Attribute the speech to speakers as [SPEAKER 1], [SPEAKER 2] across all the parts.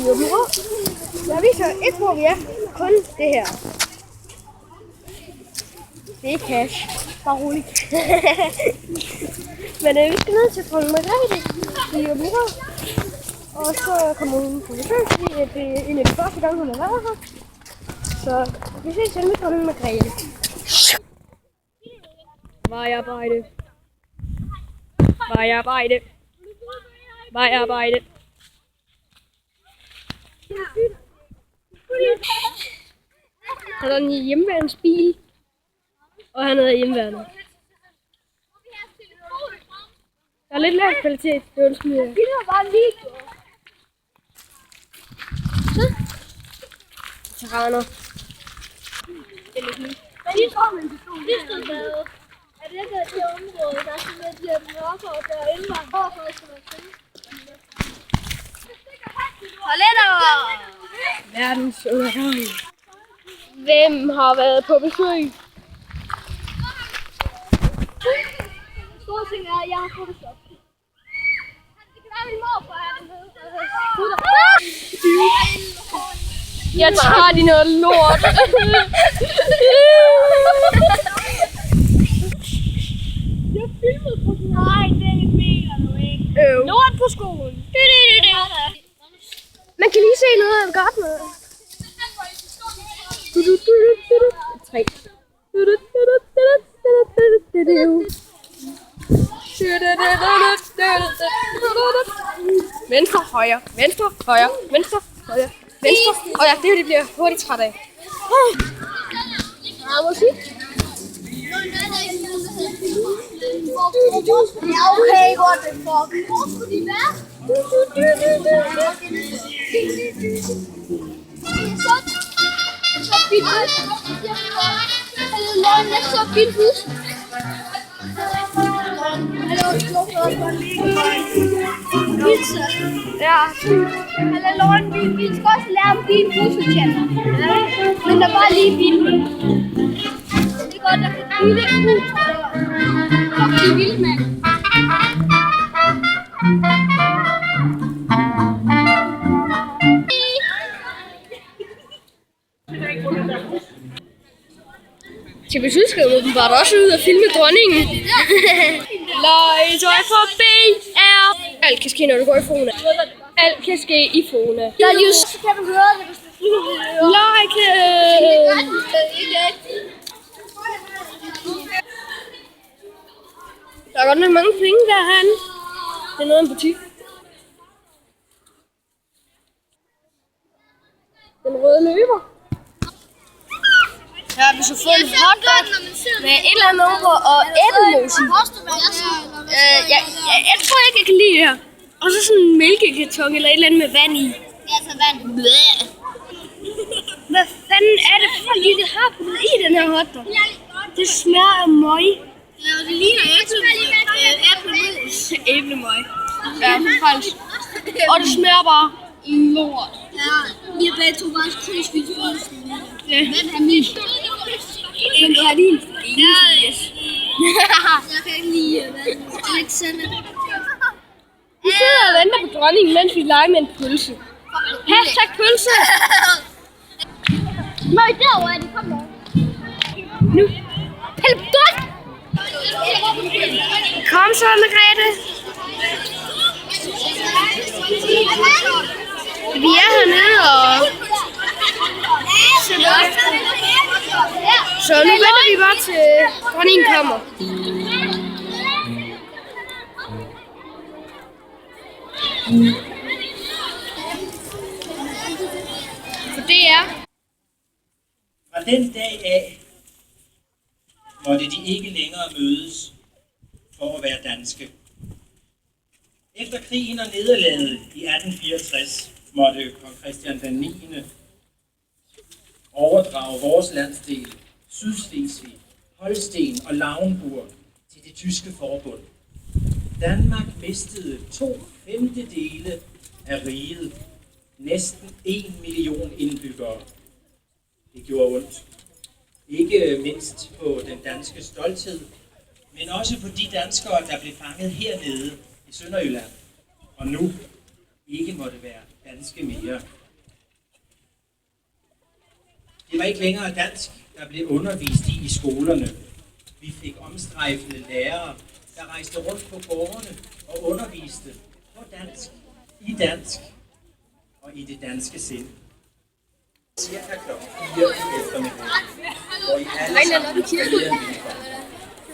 [SPEAKER 1] Aabenraa. Jeg viser ikke, hvor vi er. Kun det her. Det er cash. Bare roligt. Men vi skal ned til dronning Margrethe i Aabenraa. Og så kommer hun på besøg, fordi det er en af de første gange, hun har været her. Så vi ses selv med dronning Margrethe. Vejarbejde. Vejarbejde. Vejarbejde. Han er en hjemmeværnsbil. Og han er hjemmeværende. Der er lidt lav kvalitet. Det er undskyld. Det er bare en video. Terraner. Det er lidt nyt. Er det det område, der er sådan lidt mørkere, og der er indvandret for, at man skal toiletter! Verdens undergang. Hvem har været på besøg? Store ting er, at jeg har Photoshop. Det kan være min morfar her dernede. Jeg tager de noget lort. Jeg filmede på den. Nej, det mener du ikke. Lort på skolen. Man kan lige se noget af gartner. 3. Venstre, højre, venstre, højre, venstre, højre, venstre. Ja, det her bliver hurtigt træt af. Musik. Ja, okay, what the fuck. Hvor skulle de være? Så fint hus. Hallo, så fint hus. Pizza. Ja. Hallo, Lauren, vi skal også lære om fint husudtjenner. Men der var lige fint hus. Det er godt, der kan bygge et hus. Fuck, de er vildt, mand. TV2 skal jo åbenbart også ud og filme dronningen. Legetøj for BR. Alt kan ske, når du går i Fona. Alt kan ske i Fona. Der er just... Så kan du høre det, hvis du like. Der er godt nok mange penge derhen. Det er noget af en butik. Den røde løber. Ja, vi skal få en hotdog med et eller andet over og æblemosen. Jeg tror ikke, jeg kan lide det her. Og så sådan en mælkekarton eller et eller andet med vand i.
[SPEAKER 2] Ja, så vand.
[SPEAKER 1] Hvad fanden er det for lige det har puttet i den her hotdog? Det smager af møg.
[SPEAKER 2] Ja, det ligner æblemus.
[SPEAKER 1] Æblemøg. Ja, faktisk. Og det smager bare lort.
[SPEAKER 2] Ja, vi har begge to bare krigsspist frosen.
[SPEAKER 1] Ja.
[SPEAKER 2] Hvem har min?
[SPEAKER 1] Men du har din?
[SPEAKER 2] Ja, jeg kan ikke lide Alexander.
[SPEAKER 1] Vi sidder og venter på dronningen, mens vi leger med en pølse. Hashtag pølse!
[SPEAKER 2] Nej, derovre er det. Kom nu.
[SPEAKER 1] Nu. Pælp godt! Kom så, Margrethe. Vi er hernede og... Så nu venter vi bare til dronningen kommer. For det er...
[SPEAKER 3] Fra den dag af måtte de ikke længere mødes for at være danske. Efter krigen og nederlaget i 1864 måtte kong Christian den 9. overdrage vores landsdel, Sydslesvig, Holsten og Lauenburg til det tyske forbund. Danmark mistede 2/5 af riget, næsten 1 million indbyggere. Det gjorde ondt. Ikke mindst på den danske stolthed, men også på de danskere, der blev fanget hernede i Sønderjylland. Og nu ikke måtte være danske mere. Det var ikke længere dansk, der blev undervist i skolerne. Vi fik omstrejfende lærere, der rejste rundt på gårdene og underviste på dansk, i dansk og i det danske sind. Cirka klokken 4 i eftermiddag, hvor I alle sammen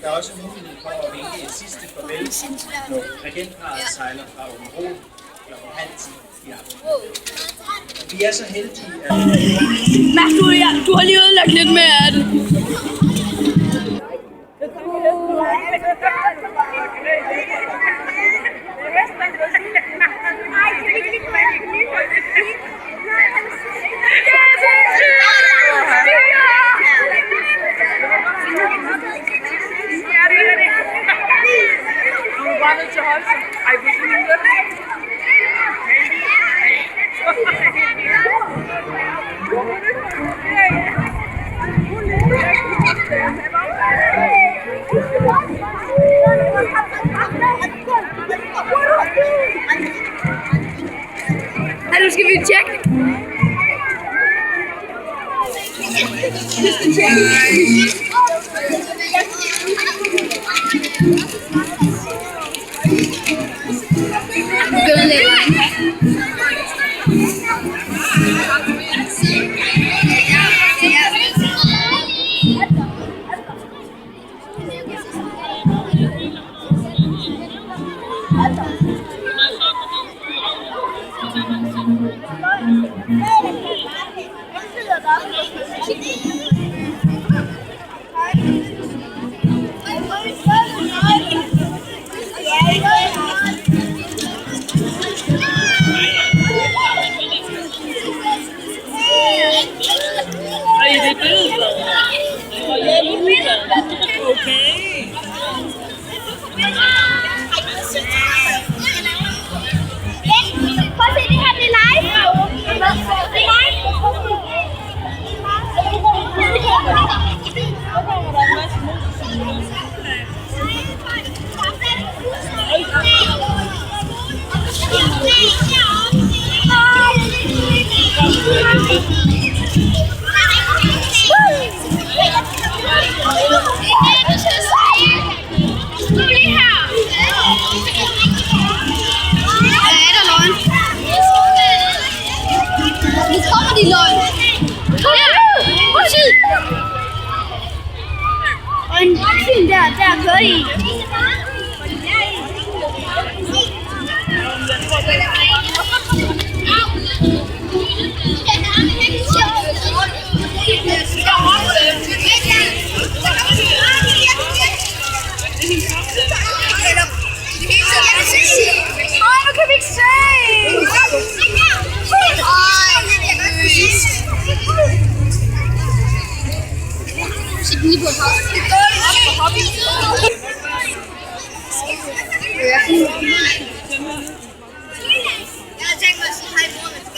[SPEAKER 3] der er også mulighed for at vinke et sidste farvel, når regentparret sejler fra Aabenraa klokken 9:30 i aften. Vi er så heldige, at...
[SPEAKER 1] Mads, du har lige ødelagt lidt mere af det. Nu skal vi tjekke. Der kører I. Nu kan vi ikke se. Sæt den lige på pause. Jeg har tænkt mig at sige hej mor, men det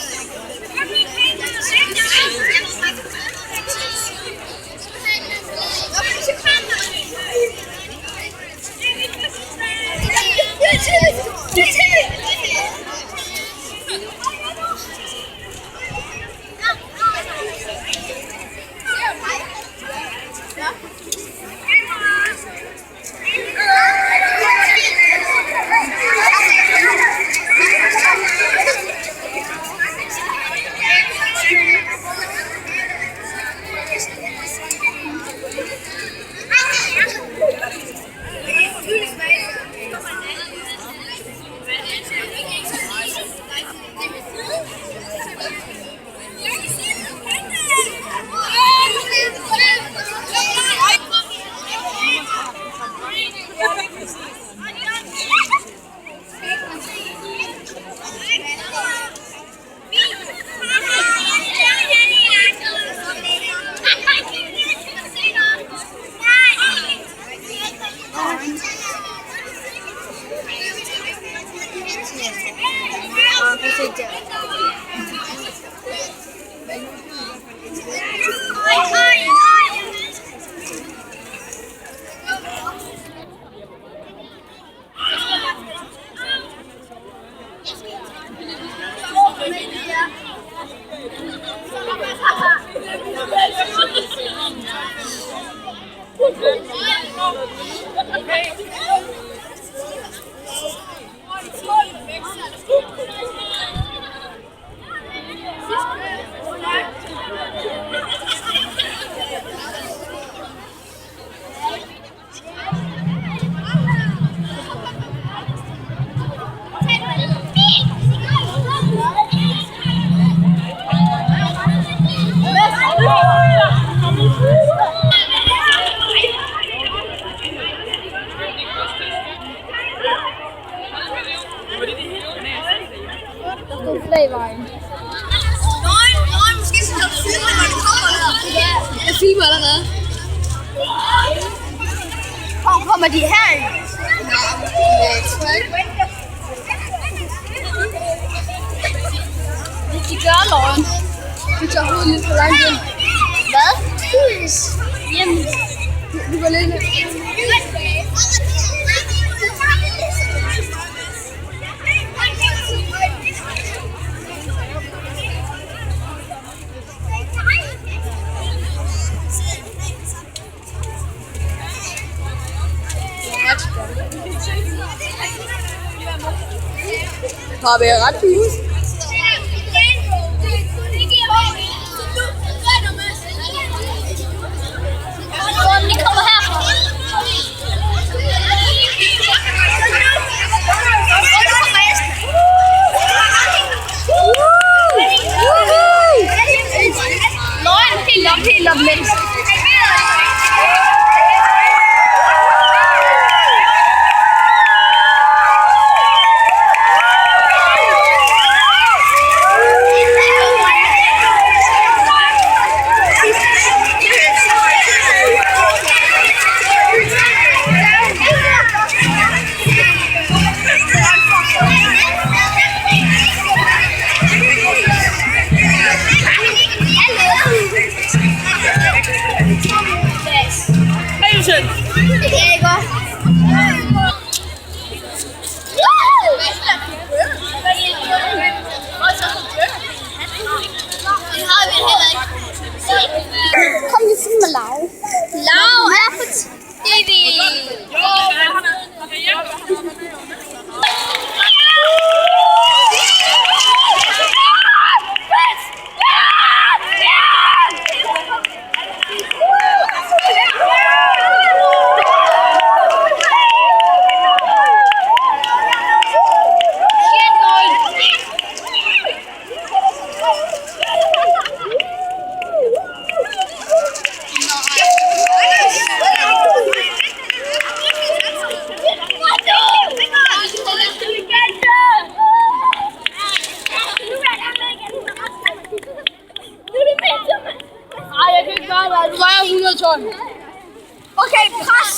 [SPEAKER 1] Der stod flag i vejen.
[SPEAKER 2] Nej, måske skal du filme, når det kommer der. Jeg filmer allerede.
[SPEAKER 1] Kommer de her? De gør løgn. De tager hovedet lidt for langt ind. Hvad? Jamen, du går lidt ned. Har vi ret fint?
[SPEAKER 2] De kommer herfra.
[SPEAKER 1] Løgn, helt op, mens. Kom lige sådan med Lau.
[SPEAKER 2] Lau er på tv.
[SPEAKER 1] Du vejer 100 ton.
[SPEAKER 2] Okay, pres.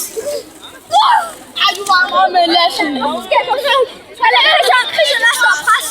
[SPEAKER 1] Ej, du vejer meget med Lasse.
[SPEAKER 2] Christian, lad os pres.